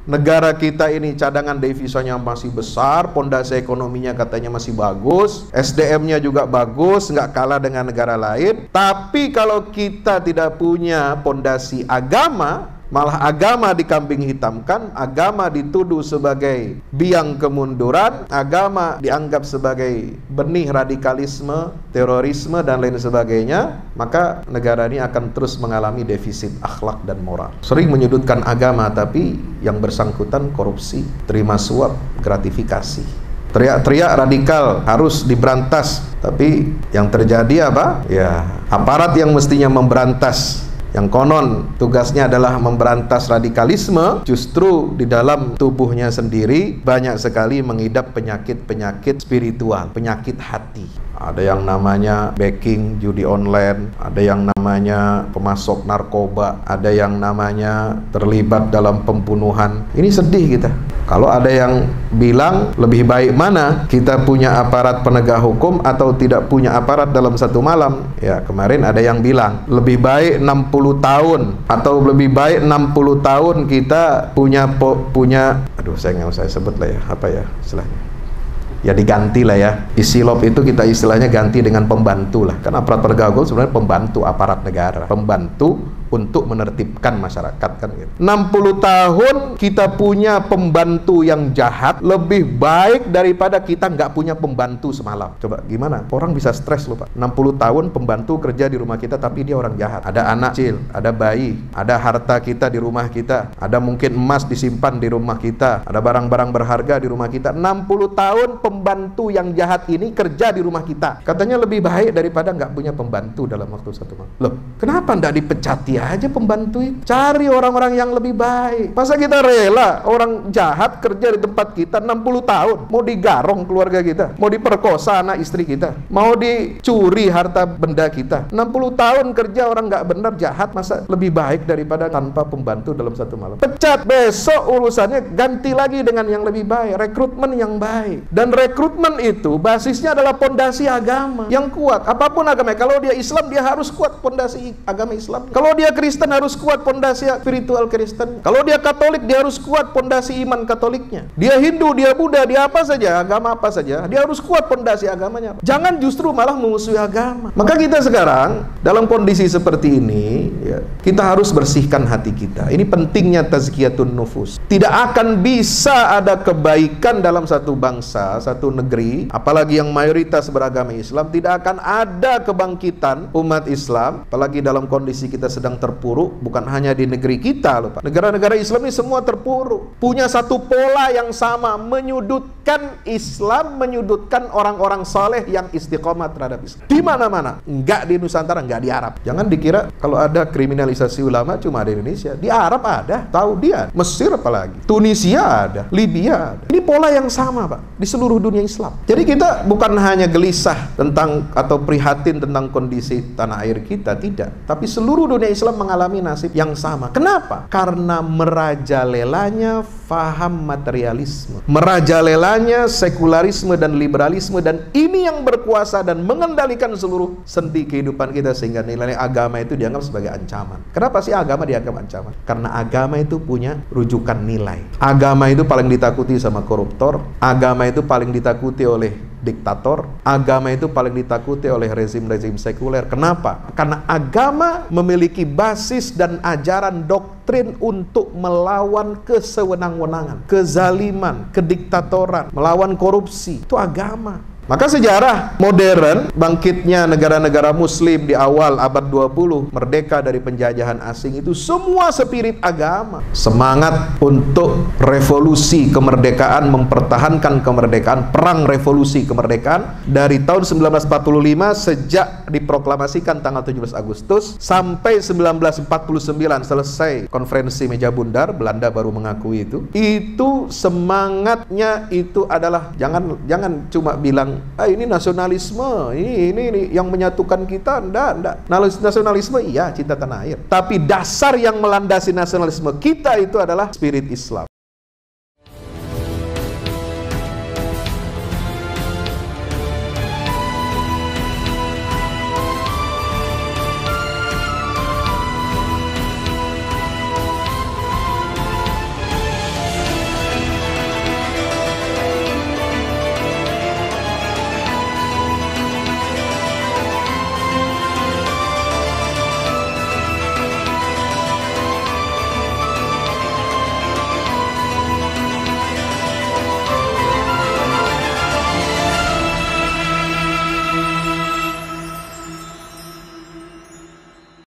Negara kita ini cadangan devisanya masih besar, pondasi ekonominya katanya masih bagus, SDM-nya juga bagus, nggak kalah dengan negara lain. Tapi kalau kita tidak punya pondasi agama, malah agama dikambing hitamkan, agama dituduh sebagai biang kemunduran, agama dianggap sebagai benih radikalisme, terorisme, dan lain sebagainya, maka negara ini akan terus mengalami defisit akhlak dan moral. Sering menyudutkan agama, tapi yang bersangkutan korupsi, terima suap, gratifikasi. Teriak-teriak radikal harus diberantas, tapi yang terjadi apa? Ya, aparat yang mestinya memberantas, yang konon tugasnya adalah memberantas radikalisme, justru di dalam tubuhnya sendiri banyak sekali mengidap penyakit-penyakit spiritual, penyakit hati. Ada yang namanya backing judi online, ada yang namanya pemasok narkoba, ada yang namanya terlibat dalam pembunuhan. Ini sedih kita. Kalau ada yang bilang lebih baik mana, kita punya aparat penegak hukum atau tidak punya aparat dalam satu malam. Ya, kemarin ada yang bilang lebih baik 60 tahun atau lebih baik 60 tahun kita punya aduh, saya nggak usah sebut lah ya, apa ya istilahnya, ya diganti lah ya. Isilop itu kita istilahnya ganti dengan pembantu lah. Kan aparat penegak hukum sebenarnya pembantu aparat negara, pembantu untuk menertibkan masyarakat, kan gitu. 60 tahun kita punya pembantu yang jahat lebih baik daripada kita nggak punya pembantu semalam. Coba gimana? Orang bisa stres loh, Pak. 60 tahun pembantu kerja di rumah kita tapi dia orang jahat. Ada anak kecil, ada bayi, ada harta kita di rumah kita, ada mungkin emas disimpan di rumah kita, ada barang-barang berharga di rumah kita. 60 tahun pembantu yang jahat ini kerja di rumah kita. Katanya lebih baik daripada nggak punya pembantu dalam waktu satu malam. Loh, kenapa nggak dipecati aja pembantu itu? Cari orang-orang yang lebih baik. Masa kita rela orang jahat kerja di tempat kita 60 tahun? Mau digarong keluarga kita, mau diperkosa anak istri kita, mau dicuri harta benda kita. 60 tahun kerja orang nggak benar, jahat, masa lebih baik daripada tanpa pembantu dalam satu malam? Pecat, besok urusannya ganti lagi dengan yang lebih baik, rekrutmen yang baik. Dan rekrutmen itu basisnya adalah pondasi agama yang kuat. Apapun agamanya, kalau dia Islam dia harus kuat pondasi agama Islam. Kalau dia Kristen harus kuat pondasi spiritual Kristen. Kalau dia Katolik dia harus kuat pondasi iman Katoliknya. Dia Hindu, dia Buddha, dia apa saja, agama apa saja, dia harus kuat pondasi agamanya. Jangan justru malah memusuhi agama. Maka kita sekarang dalam kondisi seperti ini, ya, kita harus bersihkan hati kita. Ini pentingnya tazkiyatun nufus. Tidak akan bisa ada kebaikan dalam satu bangsa, satu negeri, apalagi yang mayoritas beragama Islam, tidak akan ada kebangkitan umat Islam, apalagi dalam kondisi kita sedang terpuruk. Bukan hanya di negeri kita loh, Pak. Negara-negara Islam ini semua terpuruk. Punya satu pola yang sama, menyudutkan Islam, menyudutkan orang-orang saleh yang istiqomah terhadap Islam. Di mana-mana. Enggak di Nusantara, enggak di Arab. Jangan dikira kalau ada kriminalisasi ulama cuma di Indonesia. Di Arab ada, Saudi ada, Mesir apalagi, Tunisia ada, Libya ada. Ini pola yang sama, Pak, di seluruh dunia Islam. Jadi kita bukan hanya gelisah tentang atau prihatin tentang kondisi tanah air kita, tidak. Tapi seluruh dunia Islam mengalami nasib yang sama. Kenapa? Karena merajalelanya faham materialisme, merajalelanya sekularisme dan liberalisme, dan ini yang berkuasa dan mengendalikan seluruh sendi kehidupan kita, sehingga nilai agama itu dianggap sebagai ancaman. Kenapa sih agama dianggap ancaman? Karena agama itu punya rujukan nilai. Agama itu paling ditakuti sama koruptor, agama itu paling ditakuti oleh diktator, agama itu paling ditakuti oleh rezim-rezim sekuler. Kenapa? Karena agama memiliki basis dan ajaran doktrin untuk melawan kesewenang-wenangan, kezaliman, kediktatoran, melawan korupsi. Itu agama. Maka sejarah modern, bangkitnya negara-negara muslim di awal abad 20, merdeka dari penjajahan asing, itu semua spirit agama. Semangat untuk revolusi kemerdekaan, mempertahankan kemerdekaan, perang revolusi kemerdekaan dari tahun 1945 sejak diproklamasikan tanggal 17 Agustus sampai 1949 selesai konferensi meja bundar, Belanda baru mengakui itu. Itu semangatnya itu adalah jangan cuma bilang ini nasionalisme, ini yang menyatukan kita. Enggak. Nasionalisme iya, cinta tanah air. Tapi dasar yang melandasi nasionalisme kita itu adalah spirit Islam.